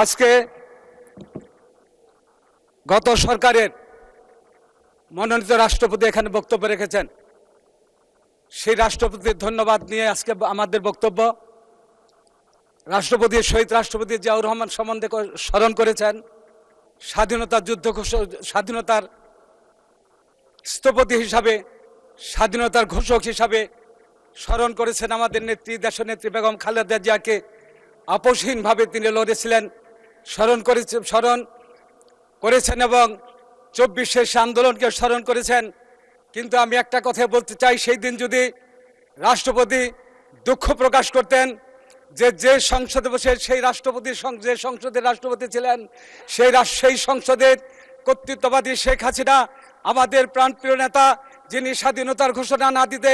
আজকে গত সরকারের মনোনীত রাষ্ট্রপতি এখানে বক্তব্য রেখেছেন। সেই রাষ্ট্রপতির ধন্যবাদ নিয়ে আজকে আমাদের বক্তব্য। রাষ্ট্রপতি শহীদ রাষ্ট্রপতি জিয়াউর রহমান সম্বন্ধে স্মরণ করেছেন। স্বাধীনতার যুদ্ধ স্বাধীনতার স্থপতি হিসাবে, স্বাধীনতার ঘোষক হিসাবে স্মরণ করেছেন আমাদের নেত্রী, দেশনেত্রী বেগম খালেদা জিয়াকে। আপোষহীনভাবে তিনি লড়েছিলেন, স্মরণ করেছেন এবং 24 আন্দোলনকে স্মরণ করেছেন। কিন্তু আমি একটা কথা বলতে চাই, সেই দিন যদি রাষ্ট্রপতি দুঃখ প্রকাশ করতেন যে সংসদে বসে সেই রাষ্ট্রপতি, যে সংসদের রাষ্ট্রপতি ছিলেন, সেই সংসদের কর্তৃত্ববাদী শেখ হাসিনা, আমাদের প্রাণপ্রিয় নেতা, যিনি স্বাধীনতার ঘোষণা না দিতে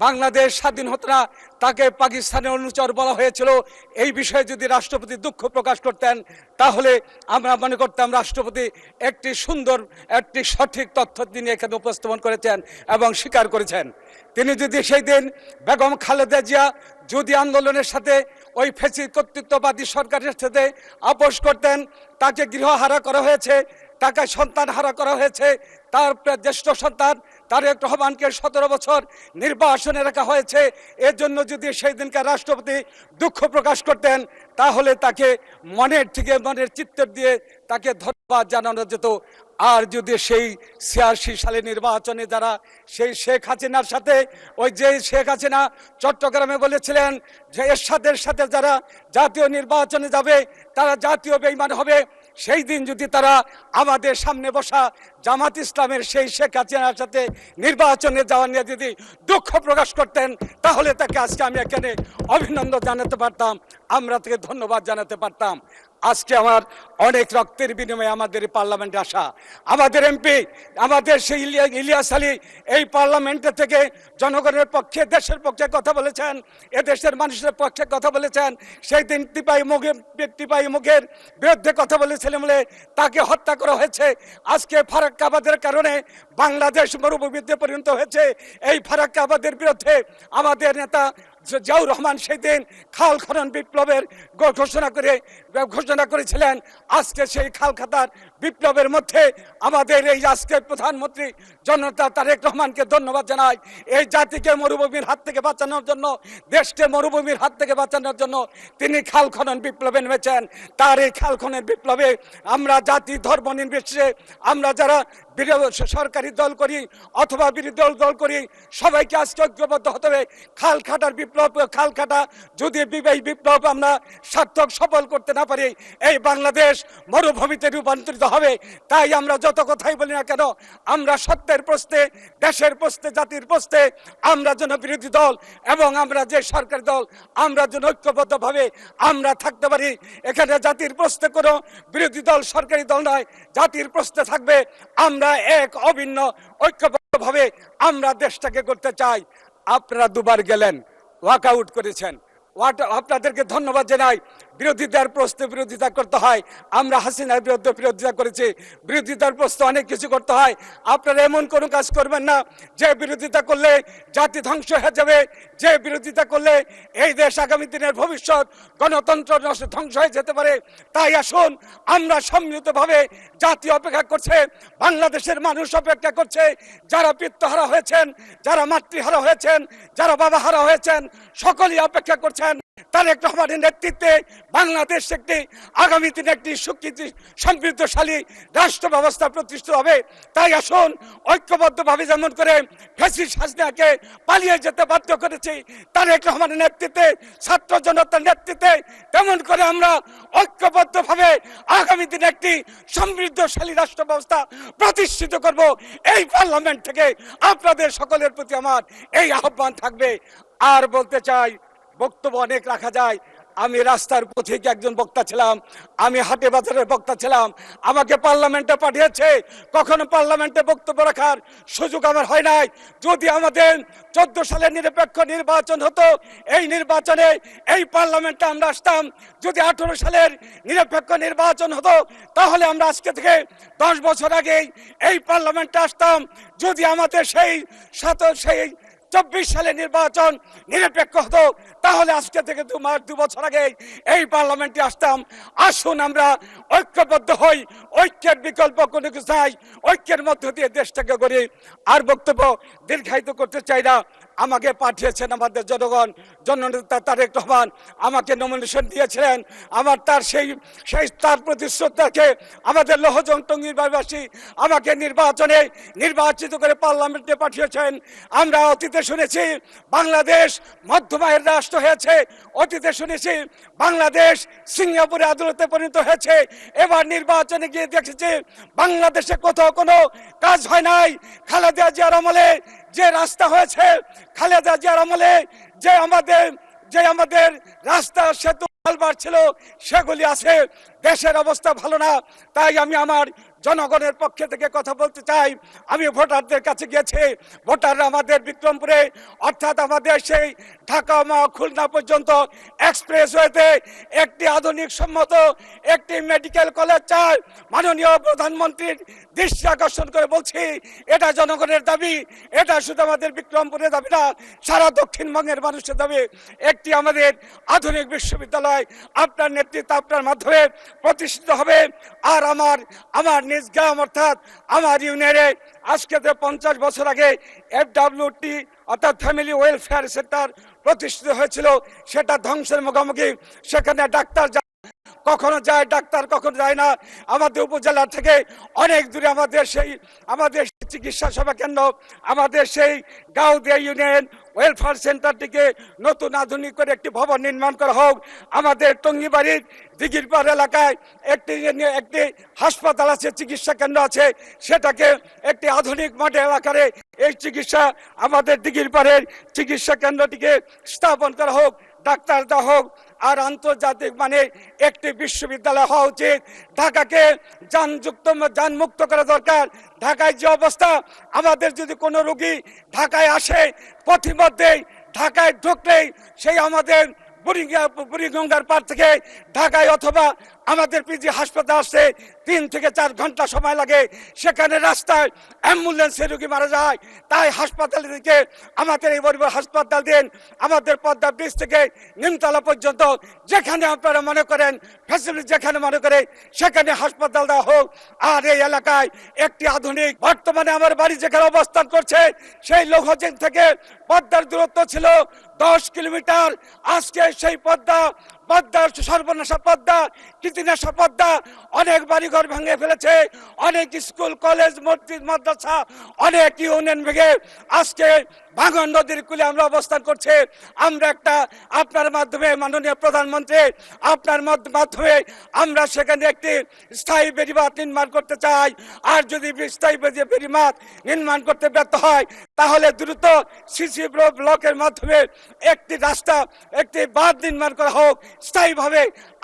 বাংলাদেশ স্বাধীন হতো না, তাকে পাকিস্তানের অনুচর বলা হয়েছিল, এই বিষয়ে যদি রাষ্ট্রপতি দুঃখ প্রকাশ করতেন তাহলে আমরা মনে করতাম রাষ্ট্রপতি একটি সুন্দর, একটি সঠিক তথ্য তিনি এখানে উপস্থাপন করেছেন এবং স্বীকার করেছেন। তিনি যদি সেই দিন বেগম খালেদা জিয়া যদি আন্দোলনের সাথে ওই ফ্যাসিস্ট কর্তৃত্ববাদী সরকারের সাথে আপোষ করতেন, তাকে গৃহহারা করা হয়েছে, তাকে সন্তান হারা করা হয়েছে, তার জ্যেষ্ঠ সন্তান তারেক রহমানকে 17 বছর নির্বাসনে রাখা হয়েছে, এর জন্য যদি সেই দিনকার রাষ্ট্রপতি দুঃখ প্রকাশ করতেন তাহলে তাকে মনের চিত্তের দিয়ে তাকে ধন্যবাদ জানানো যেত। আর যদি সেই 86 সালে নির্বাচনে যারা সেই শেখ হাসিনার সাথে, ওই যে শেখ হাসিনা চট্টগ্রামে বলেছিলেন যে এরশাদের সাথে যারা জাতীয় নির্বাচনে যাবে তারা জাতীয় বেঈমান হবে, সেই দিন যদি তারা আমাদের সামনে বসা জামাত ইসলামের সেই শেখ হাসিনার সাথে নির্বাচনে যাওয়া নিয়ে যদি দুঃখ প্রকাশ করতেন তাহলে তাকে আজকে আমি এখানে অভিনন্দন জানাতে পারতাম, আমরা তাকে ধন্যবাদ জানাতে পারতাম। আজকে আমার অনেক রক্তের বিনিময়ে আমাদের পার্লামেন্টে আসা, আমাদের এমপি, আমাদের সেই ইলিয়াস আলী এই পার্লামেন্টে থেকে জনগণের পক্ষে, দেশের পক্ষে কথা বলেছেন, এদেশের মানুষের পক্ষে কথা বলেছেন। সেই দিন টিপাই মুখের বিরুদ্ধে কথা বলেছিলেন বলে তাকে হত্যা করা হয়েছে। আজকে ফারাক্কাবাদের কারণে বাংলাদেশ মরুভূমিতে পরিণত হয়েছে। এই ফারাক্কাবাদের বিরুদ্ধে আমাদের নেতা জিয়াউর রহমান সেই দিন খাল খনন বিপ্লবের ঘোষণা করেছিলেন। আজকে সেই খাল খাতার বিপ্লবের মধ্যে আমাদের এই আজকের প্রধানমন্ত্রী জনতা তারেক রহমানকে ধন্যবাদ জানাই। এই জাতিকে মরুভূমির হাত থেকে বাঁচানোর জন্য, দেশকে মরুভূমির হাত থেকে বাঁচানোর জন্য তিনি খাল খনন বিপ্লবে নেমেছেন। তার এই খাল খনন বিপ্লবে আমরা জাতি ধর্ম নির্বিশেষে, আমরা যারা সরকারি দল করি অথবা বিরোধী দল করি, সবাইকে আজকে ঐক্যবদ্ধ হতে হবে। খাল কাটা যদি এই বিপ্লব আমরা সার্থক সফল করতে না পারি, এই বাংলাদেশ মরুভূমিতে রূপান্তরিত হবে। তাই আমরা যত কথাই বলি না কেন, আমরা সত্যের প্রশ্নে, দেশের প্রশ্নে, জাতির প্রশ্নে আমরা যেন বিরোধী দল এবং আমরা যে সরকারি দল, আমরা যেন ঐক্যবদ্ধভাবে আমরা থাকতে পারি। এখানে জাতির প্রশ্নে কোনো বিরোধী দল সরকারি দল নয়, জাতির প্রশ্নে থাকবে আমরা এক অভিন্ন ঐক্যবদ্ধভাবে আমরা দেশটাকে করতে চাই। আপনারা দুবার গেলেন, ওয়াকআউট করেছেন, আপনাদেরকে ধন্যবাদ জানাই। বিরোধিতার প্রশ্নে বিরোধিতা করতে হয়, আমরা হাসিনার বিরুদ্ধে বিরোধিতা করেছি, বিরোধিতার প্রশ্নে অনেক কিছু করতে হয়। আপনারা এমন কোনো কাজ করবেন না যে বিরোধিতা করলে জাতি ধ্বংস হয়ে যাবে, যে বিরোধিতা করলে এই দেশ আগামী দিনের ভবিষ্যৎ গণতন্ত্র ধ্বংস হয়ে যেতে পারে। তাই আসুন আমরা সম্মিলিতভাবে, জাতি অপেক্ষা করছে, বাংলাদেশের মানুষ অপেক্ষা করছে, যারা পিতৃহারা হয়েছেন, যারা মাতৃহারা হয়েছেন, যারা বাবাহারা হয়েছেন, সকলেই অপেক্ষা করছেন তারেক রহমানের নেতৃত্বে বাংলাদেশ একটি আগামী দিনে একটি সমৃদ্ধশালী রাষ্ট্র ব্যবস্থা প্রতিষ্ঠিত হবে। তাই আসুন ঐক্যবদ্ধভাবে, যেমন করে ফ্যাসিস্ট হাসিনাকে পালিয়ে যেতে বাধ্য করেছি তারেক রহমানের নেতৃত্বে, ছাত্র জনতার নেতৃত্বে, তেমন করে আমরা ঐক্যবদ্ধভাবে আগামী দিনে একটি সমৃদ্ধশালী রাষ্ট্র ব্যবস্থা প্রতিষ্ঠিত করব। এই পার্লামেন্ট থেকে আপনাদের সকলের প্রতি আমার এই আহ্বান থাকবে। আর বলতে চাই, বক্তব্য অনেক রাখা যায়। আমি রাস্তার পথিক একজন বক্তা ছিলাম, আমি হাটে বাজারের বক্তা ছিলাম, আমাকে পার্লামেন্টে পাঠিয়েছে, কখনো পার্লামেন্টে বক্তব্য রাখার সুযোগ আমার হয় নাই। যদি আমাদের 14 সালে নিরপেক্ষ নির্বাচন হতো, এই নির্বাচনে এই পার্লামেন্টে আমরা আসতাম। যদি 18 সালের নিরপেক্ষ নির্বাচন হতো তাহলে আমরা আজকে থেকে 10 বছর আগেই এই পার্লামেন্টে আসতাম। যদি আমাদের সেই 24 সালে নির্বাচন নিরপেক্ষ হতো, তাহলে আজকে থেকে 2 বছর আগে এই পার্লামেন্টে আসতাম। আসুন আমরা ঐক্যবদ্ধ হই, ঐক্যের বিকল্প কোনো কিছু নাই, ঐক্যের মধ্য দিয়ে দেশটাকে গড়ি। আর বক্তব্য দীর্ঘায়িত করতে চাই না। আমাকে পাঠিয়েছেন আমাদের জনগণ, জননেতা তারেক রহমান আমাকে নমিনেশন দিয়েছিলেন। আমার তার প্রতি শ্রদ্ধাকে আমাদের লৌহজং টঙ্গীরবাসী আমাকে নির্বাচিত করে পার্লামেন্টে পাঠিয়েছেন। আমরা অতীতে শুনেছি বাংলাদেশ মধ্যমায়ের রাষ্ট্র হয়েছে, অতীতে শুনেছি বাংলাদেশ সিঙ্গাপুরে আদালতে পরিণত হয়েছে। এবার নির্বাচনে গিয়ে দেখেছি বাংলাদেশে কোথাও কোনো কাজ হয় নাই। খালেদা জিয়ার আমলে যে রাস্তা হয়েছে, খালেদা জিয়ার আমলে যে আমাদের রাস্তা সেতু ছিল সেগুলি আছে। দেশের অবস্থা ভালো না, তাই আমি আমার জনগণের পক্ষে থেকে কথা বলতে চাই। আমি ভোটারদের কাছে গিয়েছি, ভোটাররা আমাদের বিক্রমপুরে অর্থাৎ আমাদের সেই ঢাকা খুলনা পর্যন্ত এক্সপ্রেসওয়েতে একটি আধুনিক সম্মত একটি মেডিকেল কলেজ চায়। মাননীয় প্রধানমন্ত্রীর দৃষ্টি আকর্ষণ করে বলছি, এটা জনগণের দাবি, এটা শুধু আমাদের বিক্রমপুরের দাবি না, সারা দক্ষিণবঙ্গের মানুষের দাবি। একটি আমাদের আধুনিক বিশ্ববিদ্যালয় আপনার নেতৃত্বে, আপনার মাধ্যমে প্রতিষ্ঠিত হবে। আর আমার নিজ গ্রাম অর্থাৎ আমার ইউনিয়নে আজকে 50 বছর আগে FWT অর্থাৎ ফ্যামিলি ওয়েলফেয়ার সেন্টার প্রতিষ্ঠিত হয়েছিল, সেটা ধ্বংসের মুখোমুখি। সেখানে ডাক্তার কখনো যায়, ডাক্তার কখনো যায় না। আমাদের উপজেলা থেকে অনেক দূরে আমাদের চিকিৎসা সেবা কেন্দ্র, আমাদের সেই গাউদিয়া ইউনিয়ন ওয়েলফেয়ার সেন্টারটিকে নতুন আধুনিক করে একটি ভবন নির্মাণ করা হোক। আমাদের টঙ্গীবাড়ির দিঘিরপাড় এলাকায় একটি হাসপাতাল আছে, চিকিৎসা কেন্দ্র আছে, সেটাকে একটি আধুনিক মডেল আকারে এই আমাদের দিঘিরপাড়ের চিকিৎসা কেন্দ্রটিকে স্থাপন করা হোক, ডাক্তার দেওয়া হোক। আর আন্তর্জাতিক মানে একটি বিশ্ববিদ্যালয় হওয়া উচিত। ঢাকাকে যানমুক্ত করা দরকার। ঢাকায় যে অবস্থা, আমাদের যদি কোনো রোগী ঢাকায় আসে, পথিমধ্যেই ঢাকায় ঢুকলেই সেই আমাদের বুড়িগঙ্গার পার থেকে ঢাকায় অথবা আমাদের পিজি হাসপাতাল আসতে 3 থেকে 4 ঘন্টা সময় লাগে। সেখানে রাস্তায় অ্যাম্বুলেন্সে রোগী মারা যায়। তাই হাসপাতালের দিকে আমাদের এই বড় হাসপাতাল দিন, আমাদের পদ্মা ব্রিজ থেকে নিমতলা পর্যন্ত যেখানে আপনারা মনে করেন ফ্যাসিলিটি, যেখানে মনে করে সেখানে হাসপাতাল দেওয়া হোক। আর এই এলাকায় একটি আধুনিক, বর্তমানে আমার বাড়ি যেখানে অবস্থান করছে সেই লৌহজং থেকে পদ্মার দূরত্ব ছিল 10 কিলোমিটার। আজকে সেই পদ্মার সর্বনাশা পদ্মা, কীর্তিনাশা পদ্মা অনেক বাড়িঘর ভেঙে ফেলেছে, অনেক স্কুল কলেজ মসজিদ মাদ্রাসা অনেক ইউনিয়ন ভেঙে আজকে ভাঙন নদীর কূলে আমরা অবস্থান করছি। আমরা আপনার মাধ্যমে মাননীয় প্রধানমন্ত্রী, আপনার মাধ্যমে আমরা সেখানে একটি স্থায়ী বেড়িবাঁধ নির্মাণ করতে চাই। আর যদি স্থায়ী বেড়িবাঁধ নির্মাণ করতে ব্যর্থ হয়, তাহলে দ্রুত সিসি ব্লকের মাধ্যমে একটি বাঁধ নির্মাণ করা হোক স্থায়ীভাবে।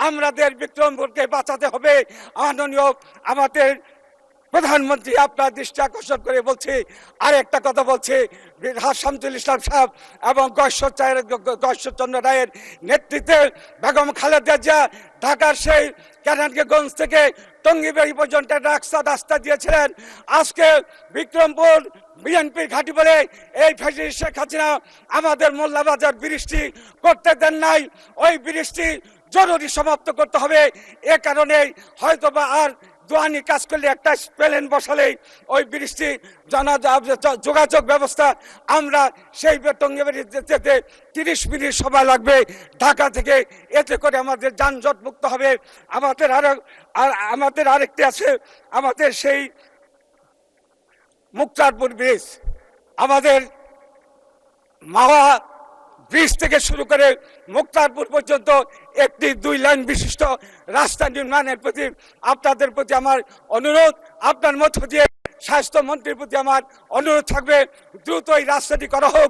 আমাদের বিক্রমপুরকে বাঁচাতে হবে। মাননীয় আমাদের প্রধানমন্ত্রী আপনার দৃষ্টি আকর্ষণ করে বলছি, আর একটা কথা বলছি, শামসুল ইসলাম সাহেব এবং গশ্বরচন্দ্র রায়ের নেতৃত্বে বেগম খালেদা জিয়া ঢাকার সেই কেরানীগঞ্জ থেকে টঙ্গীবাড়ি পর্যন্ত রাস্তা দিয়েছিলেন। আজকে বিক্রমপুর বিএনপির ঘাঁটি বলে এই ফ্যাসিস্ট শেখ হাসিনা আমাদের মোল্লাবাজার ব্রিজটি করতে দেন নাই। ওই ব্রিজটি জরুরি সমাপ্ত করতে হবে। এ কারণে হয়তোবা আর দোয়ানি কাজ করলে, একটা প্লেন বসালেই ওই ব্রিজটি যোগাযোগ ব্যবস্থা, আমরা সেই টঙ্গীবাড়ি যেতে 30 মিনিট সময় লাগবে ঢাকা থেকে। এতে করে আমাদের যানজট মুক্ত হবে। আমাদের আরেকটি আছে, আমাদের সেই মুক্তারপুর ব্রিজ, আমাদের মাওয়া ব্রিজ থেকে শুরু করে মুক্তারপুর পর্যন্ত একটি 2 লাইন বিশিষ্ট রাস্তা নির্মাণের প্রতি আপনাদের প্রতি আমার অনুরোধ। আপনার মধ্য দিয়ে স্বাস্থ্যমন্ত্রীর প্রতি আমার অনুরোধ থাকবে, দ্রুত এই রাস্তাটি করা হোক।